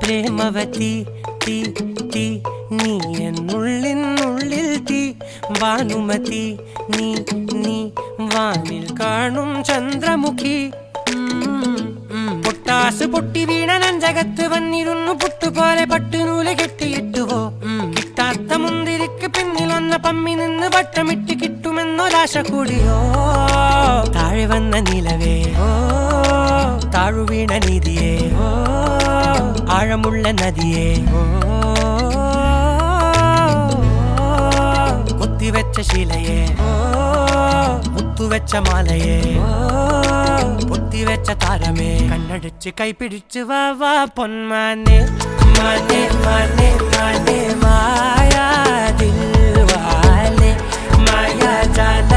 പ്രേമവതി തീ തീ നീ എന്നുള്ളിൽ തീ ഭാനുമതി നീ നീ വാനിൽ കാണും ചന്ദ്രമുഖി പൊട്ടാസ് പൊട്ടി വീണ നെഞ്ചകത്ത് വന്നിരുന്നു പുട്ടുപോലെ പട്ടുനൂല് കെട്ടിയിട്ടുവോ കിട്ടാത്ത മുന്തിരിക്ക് പിന്നിൽ വന്ന പമ്മി നിന്ന് വട്ടമിട്ട് കിട്ടുമെന്നൊരാശ കൂടിയോ താഴെ വന്ന നിലവേ താഴു വീണ നിധിയേ ആഴമുള്ള നദിയേ കൊത്തിവെച്ച ശിലയേ മുത്തുവെച്ച മാലയേ പൊത്തിവെച്ച താരമേ കണ്ണടിച്ച് കൈപിടിച്ച് വാ വാ പൊന്മാനെ മാനെ മാനെ മാനെ മായാ ദിൽവാലെ മായാ ജാല